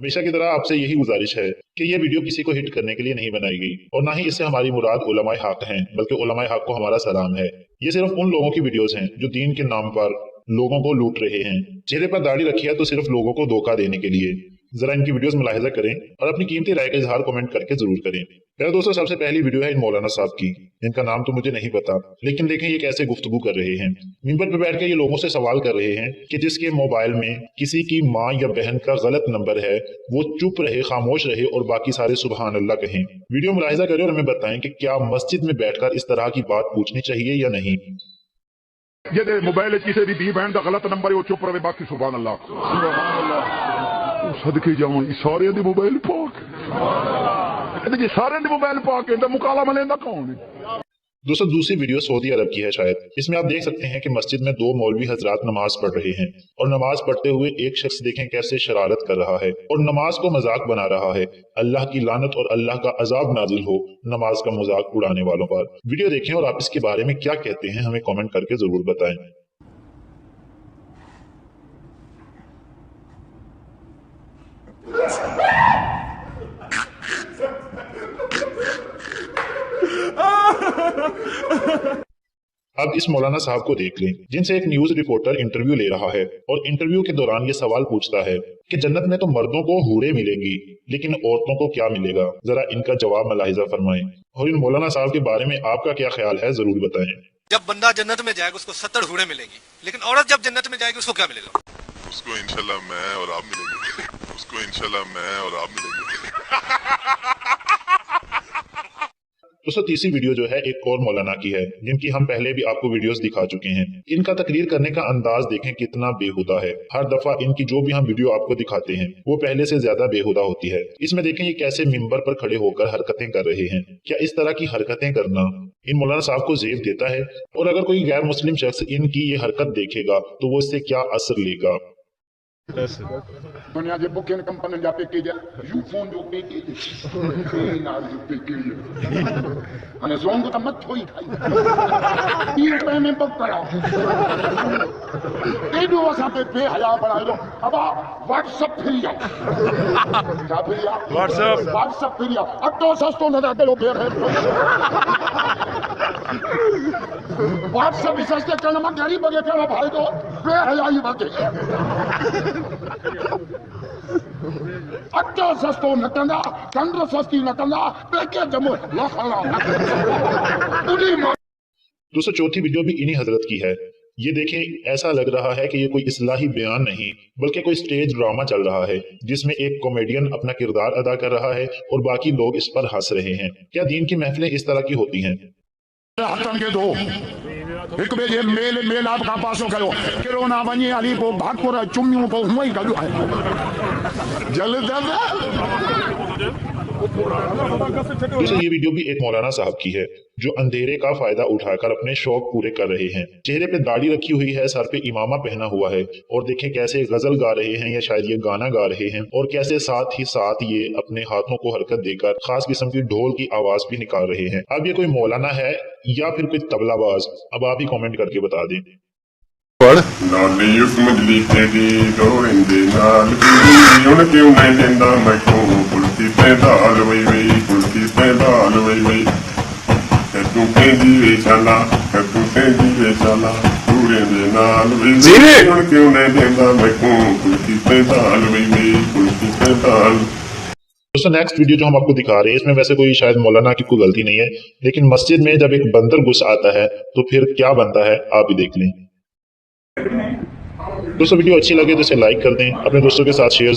हमेशा की तरह आपसे यही गुजारिश है कि ये वीडियो किसी को हिट करने के लिए नहीं बनाई गई और ना ही इससे हमारी मुराद उलमाए हक हैं, बल्कि उलमाए हक को हमारा सलाम है। ये सिर्फ उन लोगों की वीडियोस हैं जो दीन के नाम पर लोगों को लूट रहे हैं। चेहरे पर दाढ़ी रखी है तो सिर्फ लोगों को धोखा देने के लिए। जरा इनकी वीडियोस मुलाहिजा करें और अपनी कीमती राय का इजहार कमेंट करके जरूर करें। मेरा दोस्तों सबसे पहली वीडियो है इन मौलाना साहब की, जिनका नाम तो मुझे नहीं पता, लेकिन देखें ये कैसे गुफ्तगू कर रहे हैं। मिंबर पर बैठ कर ये लोगों से सवाल कर रहे हैं कि जिसके मोबाइल में किसी की माँ या बहन का गलत नंबर है वो चुप रहे, खामोश रहे और बाकी सारे सुबहान अल्लाह कहें। वीडियो मुलाहिजा करें और हमें बताएं कि क्या मस्जिद में बैठकर इस तरह की बात पूछनी चाहिए या नहीं। ਜਿਹਦੇ ਮੋਬਾਈਲ ਕਿਸੇ ਦੀ ਧੀ ਭੈਣ ਦਾ ਗਲਤ ਨੰਬਰ ਹੈ ਉਹ ਚੁੱਪ ਰਵੇ, ਬਾਕੀ ਸੁਭਾਨ ਅੱਲਾਹ ਸੁਭਾਨ ਅੱਲਾਹ। ਸਦਕੇ ਜਾਵਾਂ ਸਾਰਿਆਂ ਦੇ ਮੋਬਾਈਲ ਪਾ ਕੇ ਜੇ ਸਾਰਿਆਂ ਦੇ ਮੋਬਾਈਲ ਪਾ ਕੇ ਤਾਂ ਮੁਕਾਲਮਾ ਲੈਂਦਾ ਕੌਣ ਹੈ। दोस्तों दूसरी वीडियो सऊदी अरब की है शायद। इसमें आप देख सकते हैं कि मस्जिद में दो मौलवी हजरात नमाज पढ़ रहे हैं और नमाज पढ़ते हुए एक शख्स देखें कैसे शरारत कर रहा है और नमाज को मजाक बना रहा है। अल्लाह की लानत और अल्लाह का अजाब नाजिल हो नमाज का मजाक उड़ाने वालों पर। वीडियो देखें और आप इसके बारे में क्या कहते हैं हमें कॉमेंट करके जरूर बताएं। अब इस मौलाना साहब को देख लें जिनसे एक न्यूज रिपोर्टर इंटरव्यू ले रहा है और इंटरव्यू के दौरान ये सवाल पूछता है कि जन्नत में तो मर्दों को हूरें मिलेंगी लेकिन औरतों को क्या मिलेगा। जरा इनका जवाब मुलाहिजा फरमाएं और इन मौलाना साहब के बारे में आपका क्या ख्याल है जरूर बताएं। जब बंदा जन्नत में जाएगा उसको 70 हूरें मिलेंगी, लेकिन औरत जब जन्नत में जाएगी उसको क्या मिलेगा? उसको इंशाल्लाह मैं और आप मिलेंगे। उसको इंशाल्लाह मैं और आप मिलेंगे। दोस्तों तीसरी वीडियो जो है एक और मौलाना की है जिनकी हम पहले भी आपको वीडियोस दिखा चुके हैं। इनका तकरीर करने का अंदाज देखें कितना बेहुदा है। हर दफा इनकी जो भी हम वीडियो आपको दिखाते हैं वो पहले से ज्यादा बेहुदा होती है। इसमें देखें ये कैसे मिंबर पर खड़े होकर हरकतें कर रहे हैं। क्या इस तरह की हरकतें करना इन मौलाना साहब को जेब देता है? और अगर कोई गैर मुस्लिम शख्स इनकी ये हरकत देखेगा तो वो इससे क्या असर लेगा? दुनिया के बुकिंग कंपनी जा पैकेज यूफोन जो पैकेज नाल जो पैकेज माने जोंग तो मत थोई खाई ये पे में पकड़ा ए दो असा पे हया बना लो। अब व्हाट्सएप फ्री है क्या फ्री है? व्हाट्सएप फ्री है। अटो सस्तो न दे लो फिर व्हाट्सएप सस्ते करना मत गरीब बगे करना भाई तो पे हया ही बगे अटो सस्तो न कंदा चंड सस्ती न कंदा बेके जमो लखला। दोस्तों चौथी वीडियो भी इन्हीं हजरत की है। ये देखें ऐसा लग रहा है कि ये कोई इस्लाही बयान नहीं बल्कि कोई स्टेज ड्रामा चल रहा है जिसमें एक कॉमेडियन अपना किरदार अदा कर रहा है और बाकी लोग इस पर हंस रहे हैं। क्या दीन की महफिलें इस तरह की होती हैं? के दो एक बजे मेल आपका पासों करो किरो ना वनी अली को भागपुर चुम्मियों को हुई करो है जल्द दोस्तों ये वीडियो भी एक मौलाना साहब की है जो अंधेरे का फायदा उठाकर अपने शौक पूरे कर रहे हैं। चेहरे पे दाढ़ी रखी हुई है, सर पे इमामा पहना हुआ है और देखें कैसे गजल गा रहे हैं या शायद ये गाना गा रहे हैं और कैसे साथ ही साथ ये अपने हाथों को हरकत देकर खास किस्म की ढोल की आवाज भी निकाल रहे हैं। अब ये कोई मौलाना है या फिर कोई तबलाबाज? अब आप ही कॉमेंट करके बता दें। नाली उस मजली तेरी गोविंदे नाल उन क्यों नहीं देंदा मैं को कुल्फी पे दाल वई वई कुल्फी पे दाल वई वई कद्दू केंदी वे चला कद्दू केंदी वे चला पूरे दे नाल वई उन क्यों नहीं देंदा मैं को कुल्फी पे दाल वई वई कुल्फी पे दाल। दोस्तों नेक्स्ट वीडियो जो हम आपको दिखा रहे हैं इसमें वैसे कोई शायद मौलाना की कोई गलती नहीं है, लेकिन मस्जिद में जब एक बंदर घुस आता है तो फिर क्या बनता है आप भी देख लें। दोस्तों वीडियो अच्छी लगे तो इसे लाइक कर दें, अपने दोस्तों के साथ शेयर